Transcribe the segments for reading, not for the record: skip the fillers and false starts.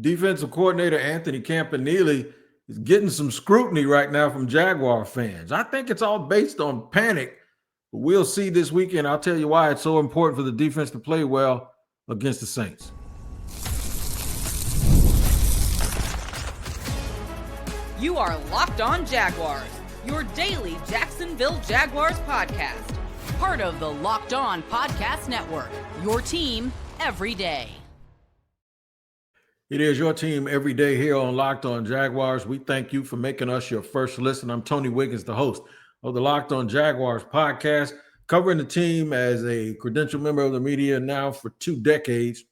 Defensive coordinator Anthony Campanile is getting some scrutiny right now from Jaguar fans. I think it's all based on panic, but we'll see this weekend. I'll tell you why it's so important for the defense to play well against the Saints. You are Locked On Jaguars, your daily Jacksonville Jaguars podcast. Part of the Locked On Podcast Network, your team every day. It is your team every day here on Locked On Jaguars. We thank you for making us your first listen. I'm Tony Wiggins, the host of the Locked On Jaguars podcast, covering the team as a credentialed member of the media now for 2 decades.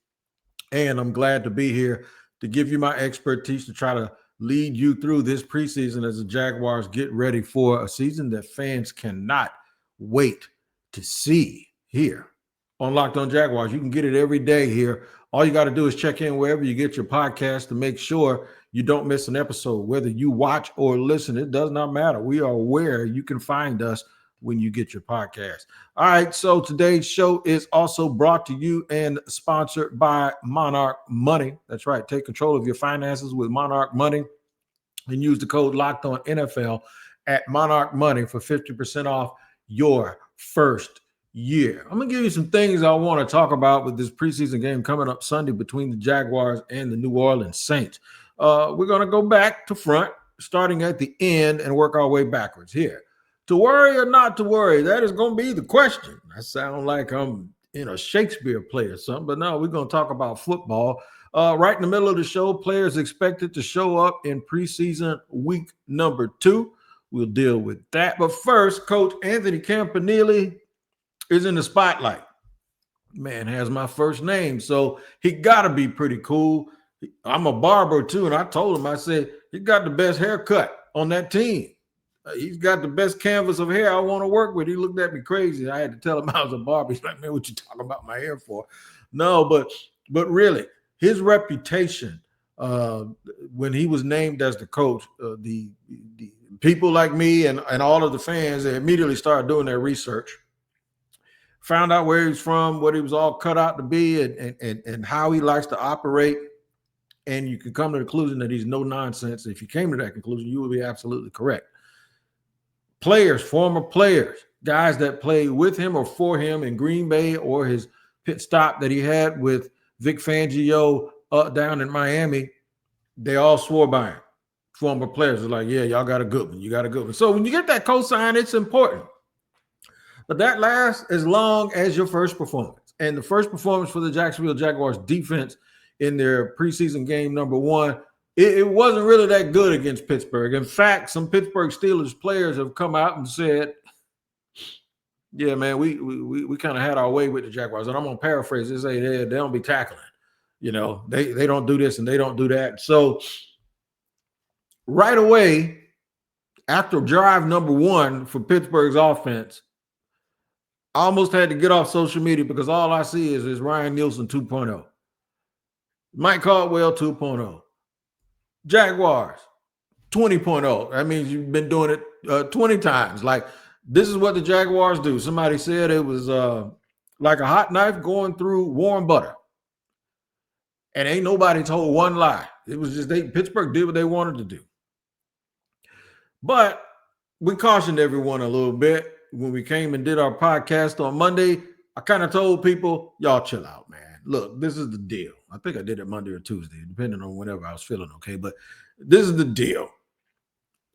And I'm glad to be here to give you my expertise to try to lead you through this preseason as the Jaguars get ready for a season that fans cannot wait to see here on Locked On Jaguars. You can get it every day here. All you got to do is check in wherever you get your podcast to make sure you don't miss an episode. Whether you watch or listen, it does not matter. We are where you can find us when you get your podcast. All right, so today's show is also brought to you and sponsored by Monarch Money. That's right. Take control of your finances with Monarch Money and use the code Locked On NFL at Monarch Money for 50% off your first year. I'm going to give you some things I want to talk about with this preseason game coming up Sunday between the Jaguars and the New Orleans Saints. We're going to go back to front, starting at the end and work our way backwards here. To worry or not to worry, that is going to be the question. I sound like I'm in a Shakespeare play or something, but no, we're going to talk about football. Right in the middle of the show, players expected to show up in preseason week number 2. We'll deal with that. But first, Coach Anthony Campanile is in the spotlight. Man has my first name, so he got to be pretty cool. I'm a barber too, and I told him, I said, he got the best haircut on that team. He's got the best canvas of hair I want to work with. He looked at me crazy. I had to tell him I was a barber. He's like, man, what you talking about my hair for? No, but really, his reputation when he was named as the coach, the people like me and all of the fans, they immediately started doing their research. Found out where he's from, what he was all cut out to be, and how he likes to operate. And you can come to the conclusion that he's no nonsense. If you came to that conclusion, you would be absolutely correct. Players, former players, guys that played with him or for him in Green Bay or his pit stop that he had with Vic Fangio down in Miami, they all swore by him. Former players are like, yeah, y'all got a good one. You got a good one. So when you get that cosign, it's important. But that lasts as long as your first performance. And the first performance for the Jacksonville Jaguars defense in their preseason game number 1, it wasn't really that good against Pittsburgh. In fact, some Pittsburgh Steelers players have come out and said, yeah, man, we kind of had our way with the Jaguars. And I'm going to paraphrase this, say they don't be tackling. You know, they don't do this and they don't do that. So right away, after drive number 1 for Pittsburgh's offense, I almost had to get off social media because all I see is Ryan Nielsen 2.0. Mike Caldwell 2.0. Jaguars 20.0. That means you've been doing it 20 times. Like, this is what the Jaguars do. Somebody said it was like a hot knife going through warm butter. And ain't nobody told one lie. It was just Pittsburgh did what they wanted to do. But we cautioned everyone a little bit. When we came and did our podcast on Monday, I kind of told people, y'all chill out, man. Look, this is the deal. I think I did it Monday or Tuesday, depending on whenever I was feeling okay. But this is the deal.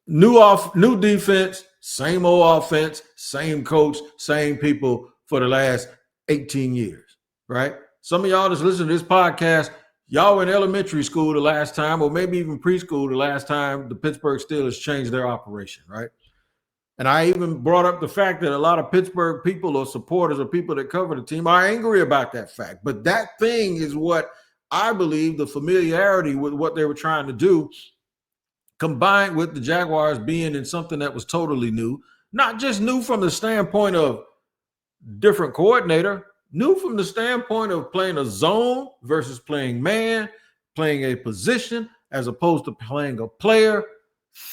New defense, same old offense, same coach, same people for the last 18 years, right? Some of y'all that's listening to this podcast, y'all were in elementary school the last time, or maybe even preschool the last time the Pittsburgh Steelers changed their operation, right? And I even brought up the fact that a lot of Pittsburgh people or supporters or people that cover the team are angry about that fact. But that thing is what I believe the familiarity with what they were trying to do, combined with the Jaguars being in something that was totally new, not just new from the standpoint of different coordinator, new from the standpoint of playing a zone versus playing man, playing a position as opposed to playing a player,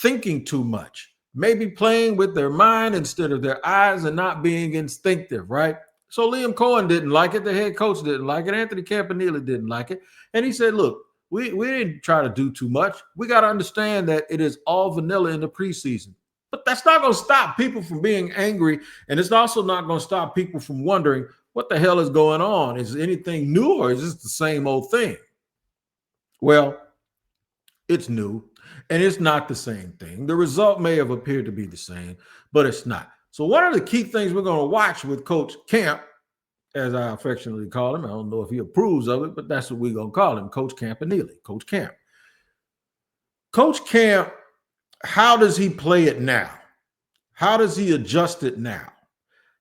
thinking too much. Maybe playing with their mind instead of their eyes and not being instinctive, right? So Liam Cohen didn't like it. The head coach didn't like it. Anthony Campanile didn't like it. And he said, look, We didn't try to do too much. We got to understand that it is all vanilla in the preseason. But that's not going to stop people from being angry. And it's also not going to stop people from wondering what the hell is going on. Is anything new or is this the same old thing? Well, it's new and it's not the same thing. The result may have appeared to be the same, but it's not. So one of the key things we're going to watch with Coach Camp, as I affectionately call him, I don't know if he approves of it, but that's what we're going to call him, Coach Campanile, Coach Camp. Coach Camp, how does he play it now? How does he adjust it now?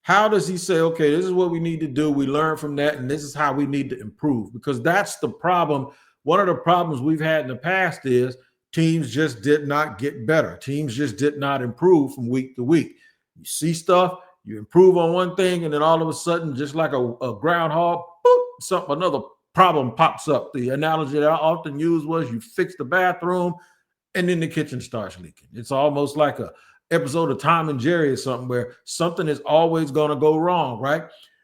How does he say, okay, this is what we need to do. We learn from that, and this is how we need to improve? Because that's the problem. One of the problems we've had in the past is teams just did not get better. Teams just did not improve from week to week. You see stuff, you improve on one thing, and then all of a sudden, just like a groundhog, boop, another problem pops up. The analogy that I often use was you fix the bathroom, and then the kitchen starts leaking. It's almost like a episode of Tom and Jerry or something where something is always going to go wrong, right?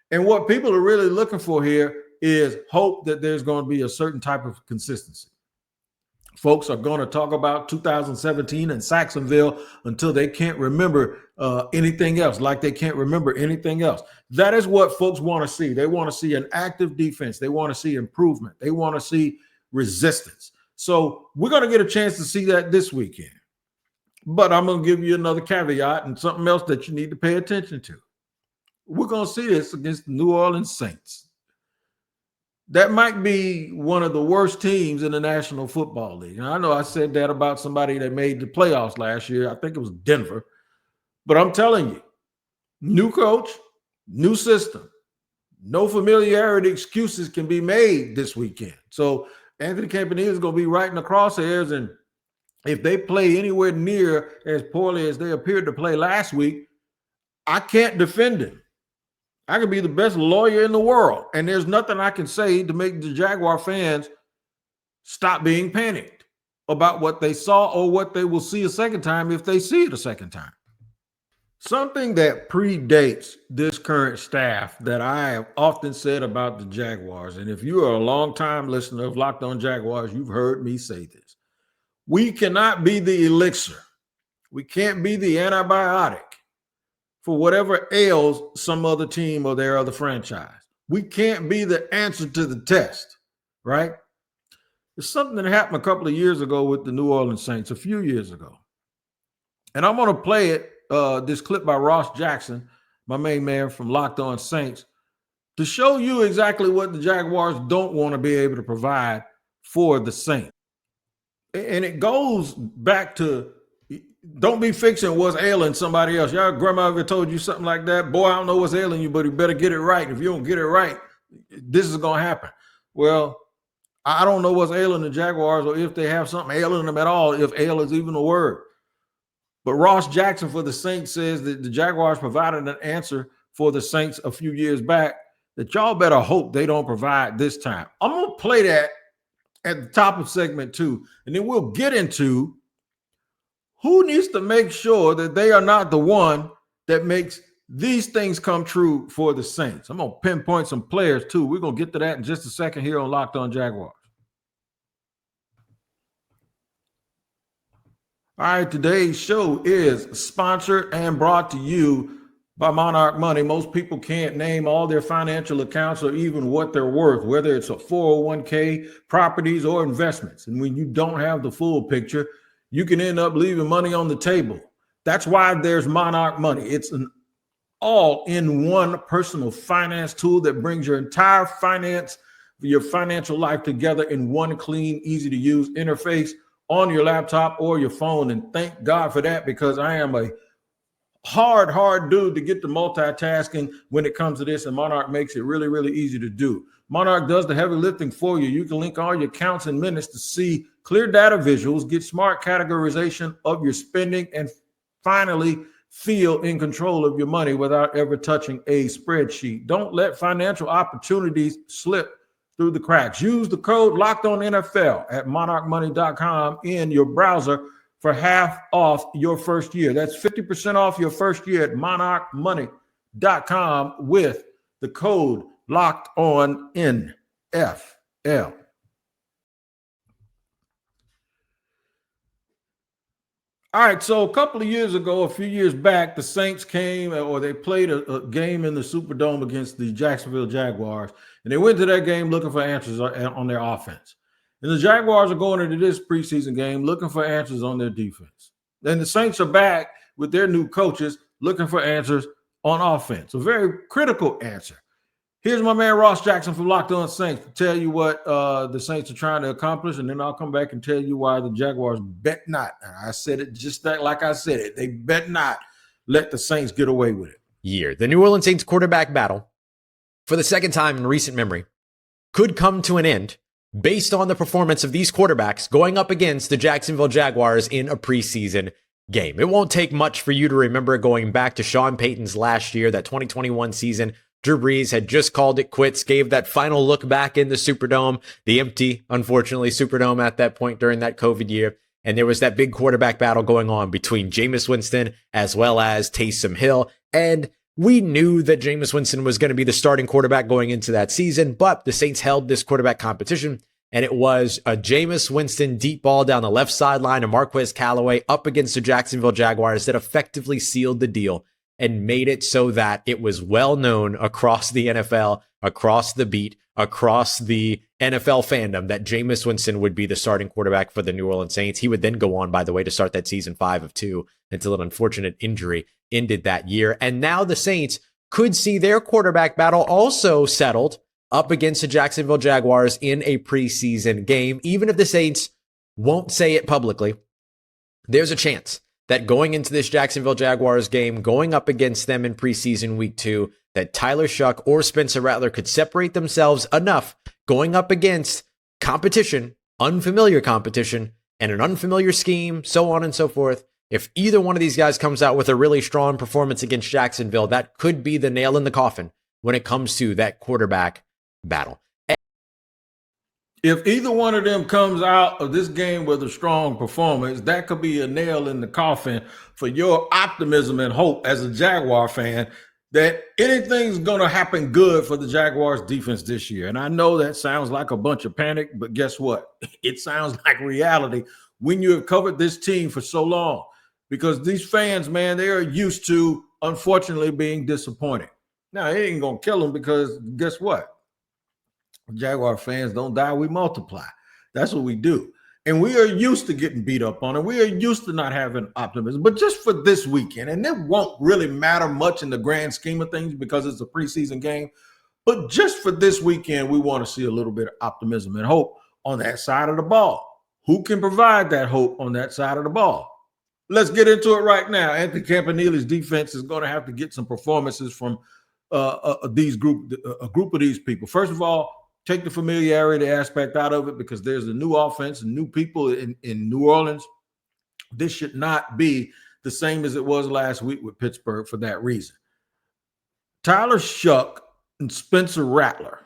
And what people are really looking for here is hope that there's going to be a certain type of consistency. Folks are going to talk about 2017 and Saxonville until they can't remember anything else, like they can't remember anything else. That is what folks want to see. They want to see an active defense. They want to see improvement. They want to see resistance. So we're going to get a chance to see that this weekend. But I'm going to give you another caveat and something else that you need to pay attention to. We're going to see this against the New Orleans Saints. That might be one of the worst teams in the National Football League. And I know I said that about somebody that made the playoffs last year. I think it was Denver. But I'm telling you, new coach, new system, no familiarity excuses can be made this weekend. So Anthony Campanile is going to be right in the crosshairs, and if they play anywhere near as poorly as they appeared to play last week, I can't defend him. I could be the best lawyer in the world, and there's nothing I can say to make the Jaguar fans stop being panicked about what they saw or what they will see a second time if they see it a second time. Something that predates this current staff that I have often said about the Jaguars, and if you are a longtime listener of Locked On Jaguars, you've heard me say this. We cannot be the elixir. We can't be the antibiotic for whatever ails some other team or their other franchise. We can't be the answer to the test, right? There's something that happened a couple of years ago with the New Orleans Saints, a few years ago. And I'm going to play it, this clip by Ross Jackson, my main man from Locked On Saints, to show you exactly what the Jaguars don't want to be able to provide for the Saints. And it goes back to, don't be fixing what's ailing somebody else. Y'all grandma ever told you something like that? Boy, I don't know what's ailing you, but you better get it right. If you don't get it right, this is going to happen. Well, I don't know what's ailing the Jaguars or if they have something ailing them at all, if ail is even a word. But Ross Jackson for the Saints says that the Jaguars provided an answer for the Saints a few years back that y'all better hope they don't provide this time. I'm going to play that at the top of segment 2, and then we'll get into who needs to make sure that they are not the one that makes these things come true for the Saints. I'm going to pinpoint some players too. We're going to get to that in just a second here on Locked On Jaguars. All right, today's show is sponsored and brought to you by Monarch Money. Most people can't name all their financial accounts or even what they're worth, whether it's a 401k, properties, or investments. And when you don't have the full picture, you can end up leaving money on the table. That's why there's Monarch Money. It's an all-in-one personal finance tool that brings your entire your financial life together in one clean, easy-to-use interface on your laptop or your phone. And thank God for that, because I am a hard dude to get the multitasking when it comes to this, and Monarch makes it really, really easy to do. Monarch does the heavy lifting for you. You can link all your accounts in minutes to see clear data visuals, get smart categorization of your spending, and finally feel in control of your money without ever touching a spreadsheet. Don't let financial opportunities slip through the cracks. Use the code LOCKEDONNFL at monarchmoney.com in your browser for half off your first year. That's 50% off your first year at monarchmoney.com with the code LOCKEDONNFL. All right, so a couple of years ago, a few years back, the Saints came or they played a game in the Superdome against the Jacksonville Jaguars, and they went to that game looking for answers on their offense. And the Jaguars are going into this preseason game looking for answers on their defense. Then the Saints are back with their new coaches looking for answers on offense, a very critical answer. Here's my man Ross Jackson from Locked On Saints to tell you what the Saints are trying to accomplish, and then I'll come back and tell you why the Jaguars bet not. And I said it just like I said it. They bet not let the Saints get away with it. Year. The New Orleans Saints quarterback battle, for the second time in recent memory, could come to an end based on the performance of these quarterbacks going up against the Jacksonville Jaguars in a preseason game. It won't take much for you to remember going back to Sean Payton's last year, that 2021 season. Drew Brees had just called it quits, gave that final look back in the Superdome, the empty, unfortunately, Superdome at that point during that COVID year. And there was that big quarterback battle going on between Jameis Winston as well as Taysom Hill. And we knew that Jameis Winston was going to be the starting quarterback going into that season, but the Saints held this quarterback competition, and it was a Jameis Winston deep ball down the left sideline to Marquez Callaway up against the Jacksonville Jaguars that effectively sealed the deal and made it so that it was well known across the NFL, across the beat, across the NFL fandom that Jameis Winston would be the starting quarterback for the New Orleans Saints. He would then go on, by the way, to start that season 5-2 until an unfortunate injury ended that year. And now the Saints could see their quarterback battle also settled up against the Jacksonville Jaguars in a preseason game. Even if the Saints won't say it publicly, there's a chance that going into this Jacksonville Jaguars game, going up against them in preseason week 2, that Tyler Shuck or Spencer Rattler could separate themselves enough going up against competition, unfamiliar competition, and an unfamiliar scheme, so on and so forth. If either one of these guys comes out with a really strong performance against Jacksonville, that could be the nail in the coffin when it comes to that quarterback battle. If either one of them comes out of this game with a strong performance, that could be a nail in the coffin for your optimism and hope as a Jaguar fan that anything's going to happen good for the Jaguars defense this year. And I know that sounds like a bunch of panic, but guess what? It sounds like reality when you have covered this team for so long, because these fans, man, they are used to, unfortunately, being disappointed. Now, it ain't going to kill them because guess what? Jaguar fans don't die, we multiply. That's what we do. And we are used to getting beat up on it. We are used to not having optimism. But just for this weekend, and it won't really matter much in the grand scheme of things because it's a preseason game, but just for this weekend, we want to see a little bit of optimism and hope on that side of the ball. Who can provide that hope on that side of the ball? Let's get into it right now. Anthony Campanelli's defense is going to have to get some performances from a group of these people. First of all, take the familiarity aspect out of it because there's a new offense and new people in New Orleans. This should not be the same as it was last week with Pittsburgh for that reason. Tyler Shuck and Spencer Rattler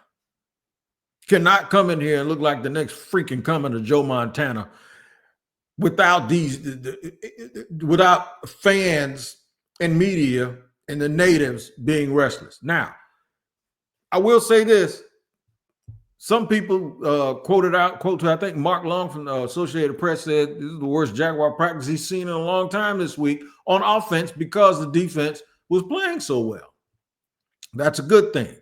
cannot come in here and look like the next freaking coming to Joe Montana without fans and media and the natives being restless. Now, I will say this. Some people quote to, I think Mark Long from the Associated Press said this is the worst Jaguar practice he's seen in a long time this week on offense because the defense was playing so well. That's a good thing.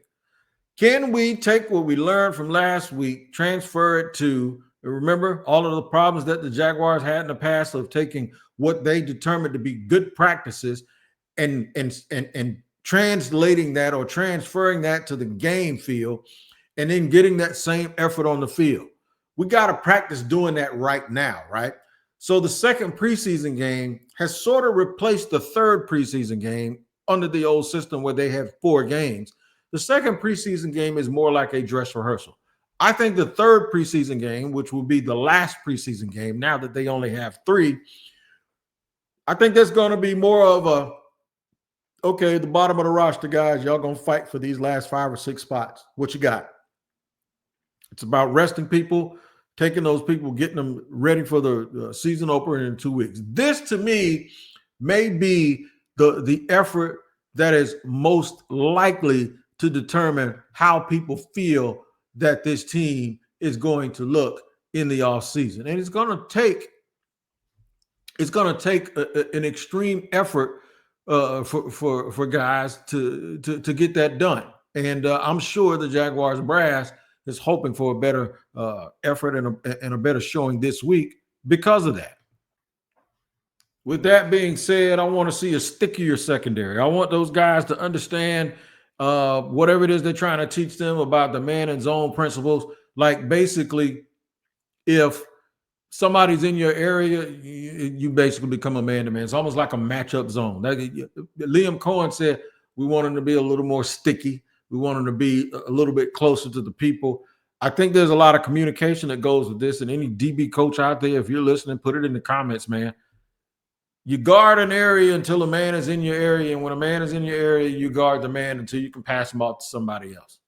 Can we take what we learned from last week, transfer it to, remember all of the problems that the Jaguars had in the past of taking what they determined to be good practices and translating that or transferring that to the game field and then getting that same effort on the field. We got to practice doing that right now, right? So the second preseason game has sort of replaced the third preseason game under the old system where they have 4 games. The second preseason game is more like a dress rehearsal. I think the third preseason game, which will be the last preseason game, now that they only have 3, I think that's going to be more of a, okay, the bottom of the roster, guys, y'all going to fight for these last 5 or 6 spots. What you got? It's about resting people, taking those people, getting them ready for the season opener in 2 weeks. This, to me, may be the effort that is most likely to determine how people feel that this team is going to look in the offseason. And it's going to take it's going to take an extreme effort for guys to get that done. And I'm sure the Jaguars brass is hoping for a better effort and a better showing this week because of that. With that being said, I want to see a stickier secondary. I want those guys to understand whatever it is they're trying to teach them about the man and zone principles. Like basically, if somebody's in your area, you basically become a man-to-man. It's almost like a matchup zone. Liam Cohen said we want him to be a little more sticky. We want him to be a little bit closer to the people. I think there's a lot of communication that goes with this. And any DB coach out there, if you're listening, put it in the comments, man. You guard an area until a man is in your area. And when a man is in your area, you guard the man until you can pass him off to somebody else.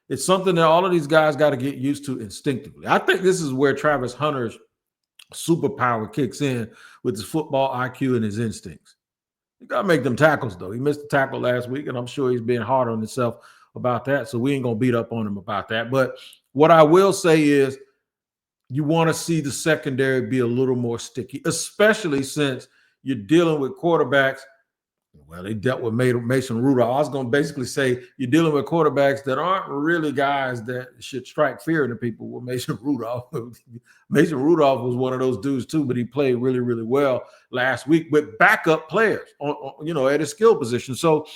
It's something that all of these guys got to get used to instinctively. I think this is where Travis Hunter's superpower kicks in with his football IQ and his instincts. You got to make them tackles, though. He missed the tackle last week, and I'm sure he's being hard on himself about that, so we ain't going to beat up on him about that. But what I will say is you want to see the secondary be a little more sticky, especially since you're dealing with quarterbacks. Well, they dealt with Mason Rudolph. I was going to basically say you're dealing with quarterbacks that aren't really guys that should strike fear into people with Mason Rudolph. Mason Rudolph was one of those dudes too, but he played really, really well last week with backup players on at his skill position. So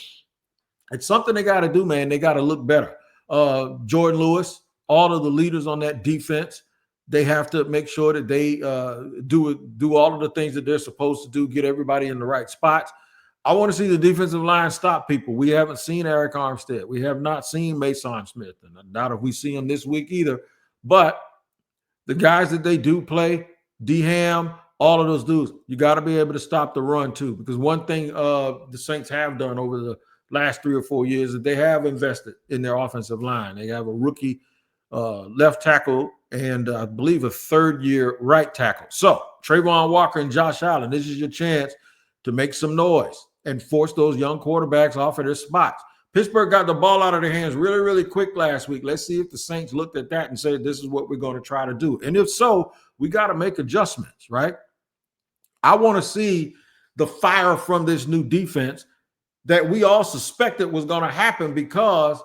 it's something they got to do, man. They got to look better. Jordan Lewis, all of the leaders on that defense, they have to make sure that they do all of the things that they're supposed to do, get everybody in the right spots. I want to see the defensive line stop people. We haven't seen Eric Armstead. We have not seen Mason Smith. And not if we see him this week either. But the guys that they do play, D-Ham, all of those dudes, you got to be able to stop the run too. Because one thing the Saints have done over the last 3 or 4 years is that they have invested in their offensive line. They have a rookie left tackle and I believe a third-year right tackle. So Trayvon Walker and Josh Allen, this is your chance to make some noise and force those young quarterbacks off of their spots. Pittsburgh got the ball out of their hands really, really quick last week. Let's see if the Saints looked at that and said, this is what we're going to try to do. And if so, we got to make adjustments, right? I want to see the fire from this new defense that we all suspected was going to happen because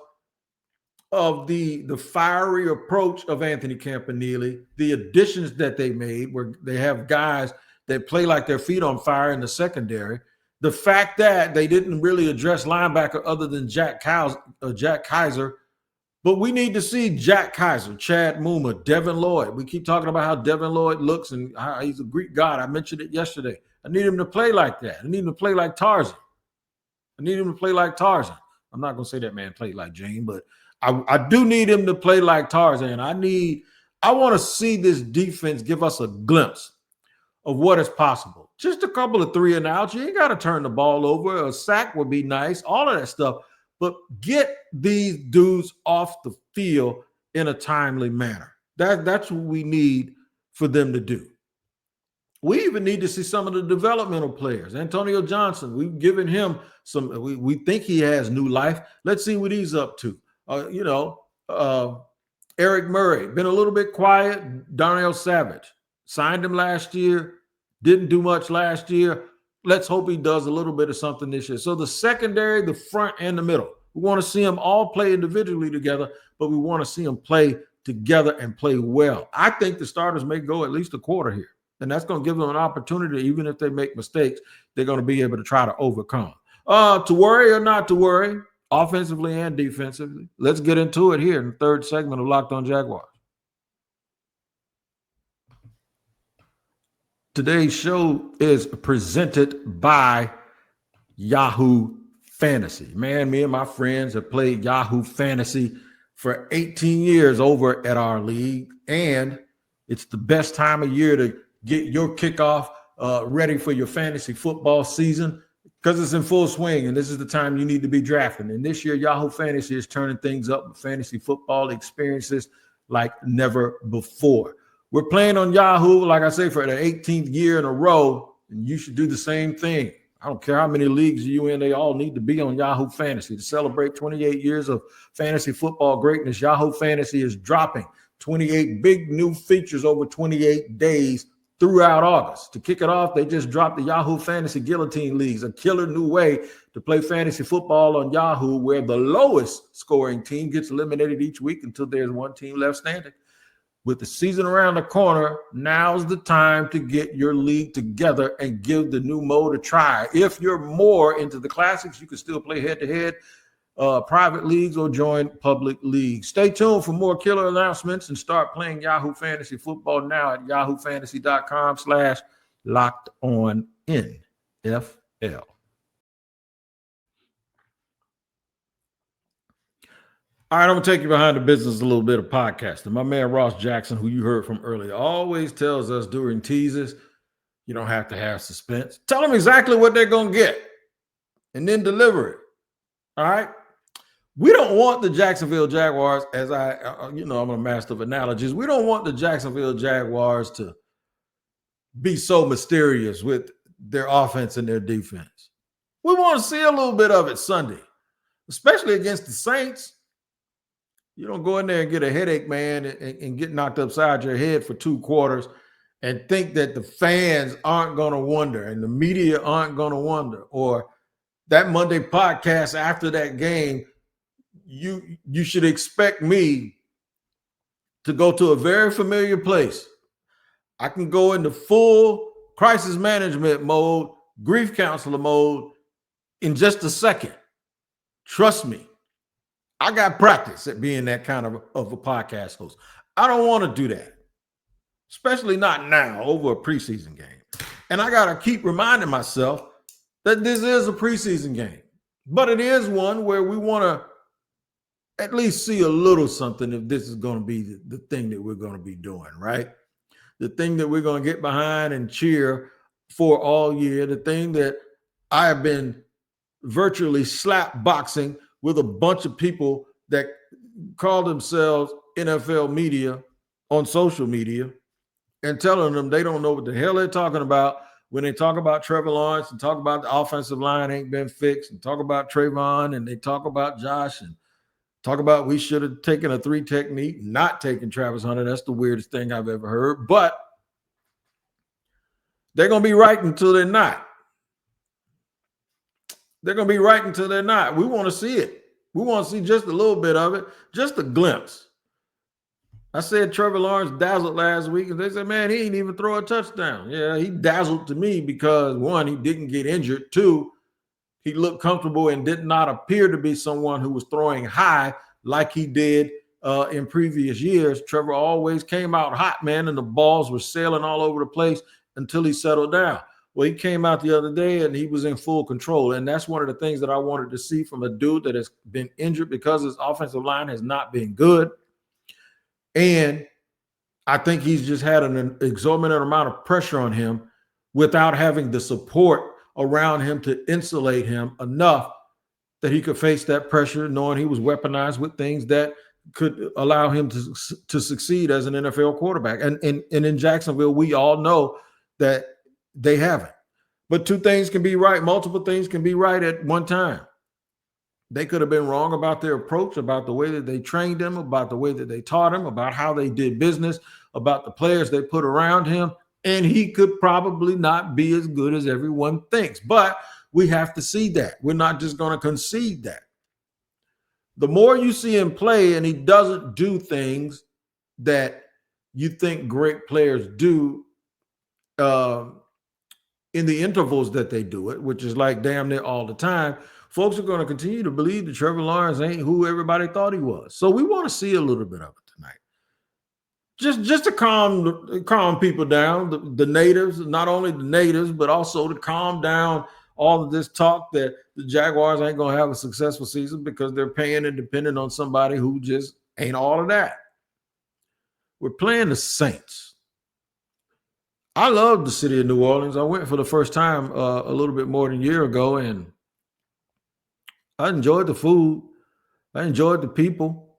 of the fiery approach of Anthony Campanile, the additions that they made where they have guys that play like their feet on fire in the secondary. The fact that they didn't really address linebacker other than Jack Kaiser, but we need to see Jack Kaiser, Chad Muma, Devin Lloyd. We keep talking about how Devin Lloyd looks and how he's a Greek god. I mentioned it yesterday. I need him to play like that. I need him to play like Tarzan. I'm not going to say that man played like Jane, but I do need him to play like Tarzan. I want to see this defense give us a glimpse of what is possible. Just a couple of 3 and outs. You ain't got to turn the ball over. A sack would be nice, all of that stuff. But get these dudes off the field in a timely manner. That's what we need for them to do. We even need to see some of the developmental players. Antonio Johnson, we've given him some, we think he has new life. Let's see what he's up to. Eric Murray, been a little bit quiet. Darnell Savage, signed him last year. Didn't do much last year. Let's hope he does a little bit of something this year. So the secondary, the front, and the middle. We want to see them all play individually together, but we want to see them play together and play well. I think the starters may go at least a quarter here, and that's going to give them an opportunity. Even if they make mistakes, they're going to be able to try to overcome. To worry or not to worry, offensively and defensively. Let's get into it here in the third segment of Locked On Jaguars. Today's show is presented by Yahoo Fantasy. Man, me and my friends have played Yahoo Fantasy for 18 years over at our league, and it's the best time of year to get your kickoff ready for your fantasy football season because it's in full swing, and this is the time you need to be drafting. And this year, Yahoo Fantasy is turning things up with fantasy football experiences like never before. We're playing on Yahoo, like I say, for the 18th year in a row, and you should do the same thing. I don't care how many leagues you're in, they all need to be on Yahoo Fantasy. To celebrate 28 years of fantasy football greatness, Yahoo Fantasy is dropping 28 big new features over 28 days throughout August. To kick it off, they just dropped the Yahoo Fantasy Guillotine Leagues, a killer new way to play fantasy football on Yahoo, where the lowest scoring team gets eliminated each week until there's one team left standing. With the season around the corner, now's the time to get your league together and give the new mode a try. If you're more into the classics, you can still play head-to-head private leagues or join public leagues. Stay tuned for more killer announcements and start playing Yahoo Fantasy Football now at yahoofantasy.com/LockedOnNFL. All right, I'm going to take you behind the business a little bit of podcasting. My man Ross Jackson, who you heard from earlier, always tells us during teases, you don't have to have suspense. Tell them exactly what they're going to get and then deliver it. All right? We don't want the Jacksonville Jaguars, as I'm a master of analogies. We don't want the Jacksonville Jaguars to be so mysterious with their offense and their defense. We want to see a little bit of it Sunday, especially against the Saints. You don't go in there and get a headache, man, and get knocked upside your head for 2 quarters and think that the fans aren't going to wonder and the media aren't going to wonder. Or that Monday podcast after that game, you should expect me to go to a very familiar place. I can go into full crisis management mode, grief counselor mode in just a second. Trust me. I got practice at being that kind of a podcast host. I don't want to do that, especially not now over a preseason game. And I got to keep reminding myself that this is a preseason game, but it is one where we want to at least see a little something if this is going to be the thing that we're going to be doing, right? The thing that we're going to get behind and cheer for all year, the thing that I have been virtually slap boxing with a bunch of people that call themselves NFL media on social media and telling them they don't know what the hell they're talking about when they talk about Trevor Lawrence and talk about the offensive line ain't been fixed and talk about Trayvon and they talk about Josh and talk about we should have taken a 3 technique, not taking Travis Hunter. That's the weirdest thing I've ever heard. But they're going to be right until they're not. They're going to be right until they're not. We want to see it. We want to see just a little bit of it, just a glimpse. I said Trevor Lawrence dazzled last week, and they said, man, he didn't even throw a touchdown. Yeah, he dazzled to me because, 1, he didn't get injured. 2, he looked comfortable and did not appear to be someone who was throwing high like he did in previous years. Trevor always came out hot, man, and the balls were sailing all over the place until he settled down. Well, he came out the other day and he was in full control. And that's one of the things that I wanted to see from a dude that has been injured because his offensive line has not been good. And I think he's just had an exorbitant amount of pressure on him without having the support around him to insulate him enough that he could face that pressure, knowing he was weaponized with things that could allow him to succeed as an NFL quarterback. And in Jacksonville, we all know that they haven't. But 2 things can be right. Multiple things can be right at one time. They could have been wrong about their approach, about the way that they trained him, about the way that they taught him, about how they did business, about the players they put around him. And he could probably not be as good as everyone thinks. But we have to see that. We're not just going to concede that. The more you see him play and he doesn't do things that you think great players do in the intervals that they do it, which is like damn near all the time, folks are going to continue to believe that Trevor Lawrence ain't who everybody thought he was. So we want to see a little bit of it tonight. Just to calm people down, the natives, not only the natives, but also to calm down all of this talk that the Jaguars ain't going to have a successful season because they're paying and dependent on somebody who just ain't all of that. We're playing the Saints. I love the city of New Orleans. I went for the first time a little bit more than a year ago, and I enjoyed the food. I enjoyed the people.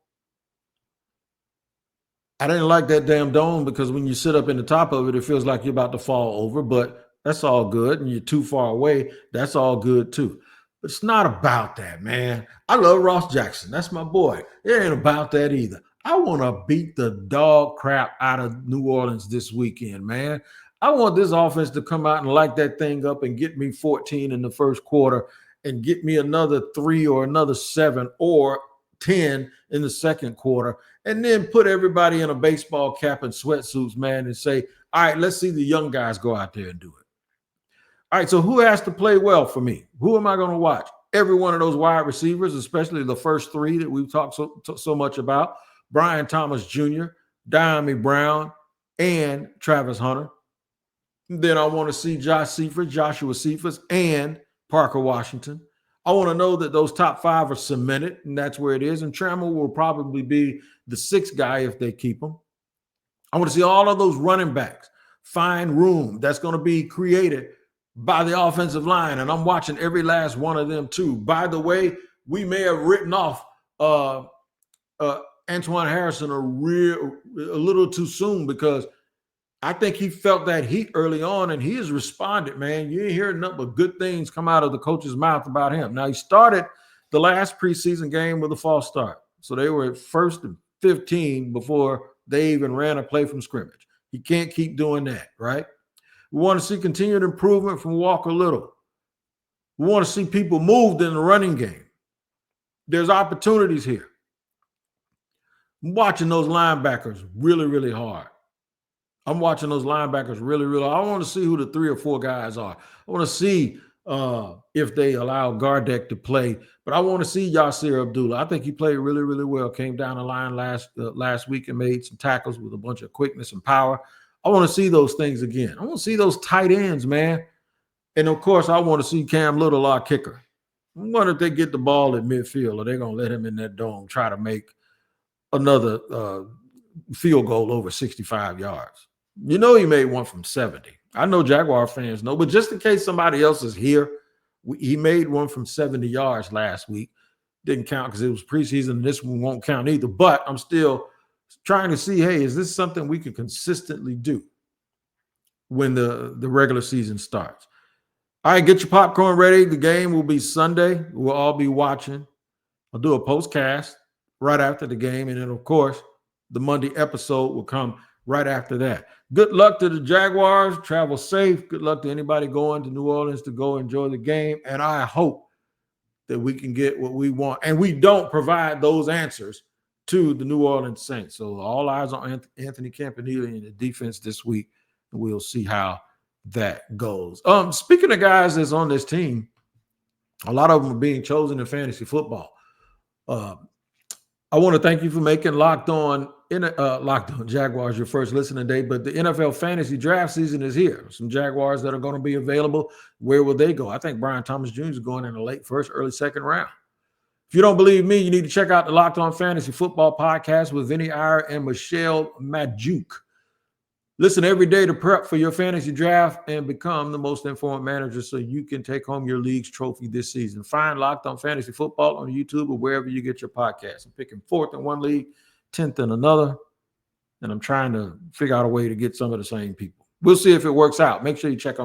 I didn't like that damn dome because when you sit up in the top of it, it feels like you're about to fall over, but that's all good. And you're too far away. That's all good too. But it's not about that, man. I love Ross Jackson. That's my boy. It ain't about that either. I want to beat the dog crap out of New Orleans this weekend, man. I want this offense to come out and light that thing up and get me 14 in the first quarter and get me another 3 or another 7 or 10 in the second quarter, and then put everybody in a baseball cap and sweatsuits, man, and say, all right, let's see the young guys go out there and do it. All right, so who has to play well for me? Who am I going to watch? Every one of those wide receivers, especially the first 3 that we've talked so much about, Brian Thomas Jr., Dyami Brown, and Travis Hunter. Then I want to see Joshua Cephas, and Parker Washington. I want to know that those top 5 are cemented, and that's where it is. And Trammell will probably be the 6th guy if they keep him. I want to see all of those running backs find room that's going to be created by the offensive line, and I'm watching every last one of them too. By the way, we may have written off Antoine Harrison a little too soon, because I think he felt that heat early on, and he has responded, man. You ain't hearing nothing but good things come out of the coach's mouth about him. Now, he started the last preseason game with a false start. So they were at 1st and 15 before they even ran a play from scrimmage. He can't keep doing that, right? We want to see continued improvement from Walker Little. We want to see people moved in the running game. There's opportunities here. I'm watching those linebackers really, really hard. I want to see who the 3 or 4 guys are. I want to see if they allow Gardeck to play. But I want to see Yasir Abdullah. I think he played really, really well. Came down the line last week and made some tackles with a bunch of quickness and power. I want to see those things again. I want to see those tight ends, man. And, of course, I want to see Cam Little, our kicker. I wonder if they get the ball at midfield, or they're going to let him in that dome try to make another field goal over 65 yards. You know he made one from 70. I know Jaguar fans know, but just in case somebody else is here, he made one from 70 yards last week. Didn't count because it was preseason, and this one won't count either. But I'm still trying to see, hey, is this something we can consistently do when the regular season starts? All right, get your popcorn ready. The game will be Sunday. We'll all be watching. I'll do a postcast right after the game, and then, of course, the Monday episode will come right after that. Good luck to the Jaguars. Travel safe. Good luck to anybody going to New Orleans to go enjoy the game. And I hope that we can get what we want. And we don't provide those answers to the New Orleans Saints. So all eyes on Anthony Campanile and the defense this week. And we'll see how that goes. Speaking of guys that's on this team, a lot of them are being chosen in fantasy football. I want to thank you for making Locked On Jaguars your first listening day, but the NFL fantasy draft season is here. Some Jaguars that are going to be available. Where will they go? I think Brian Thomas Jr. is going in the late first, early second round. If you don't believe me, you need to check out the Locked On Fantasy Football podcast with Vinny Iyer and Michelle Majuk. Listen every day to prep for your fantasy draft and become the most informed manager so you can take home your league's trophy this season. Find Locked On Fantasy Football on YouTube or wherever you get your podcasts. I'm picking 4th in one league, 10th in another, and I'm trying to figure out a way to get some of the same people. We'll see if it works out. Make sure you check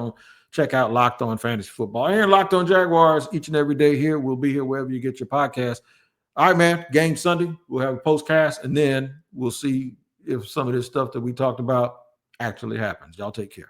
out Locked On Fantasy Football and Locked On Jaguars each and every day here. We'll be here wherever you get your podcast. All right, man. Game Sunday. We'll have a postcast, and then we'll see if some of this stuff that we talked about actually happens. Y'all take care.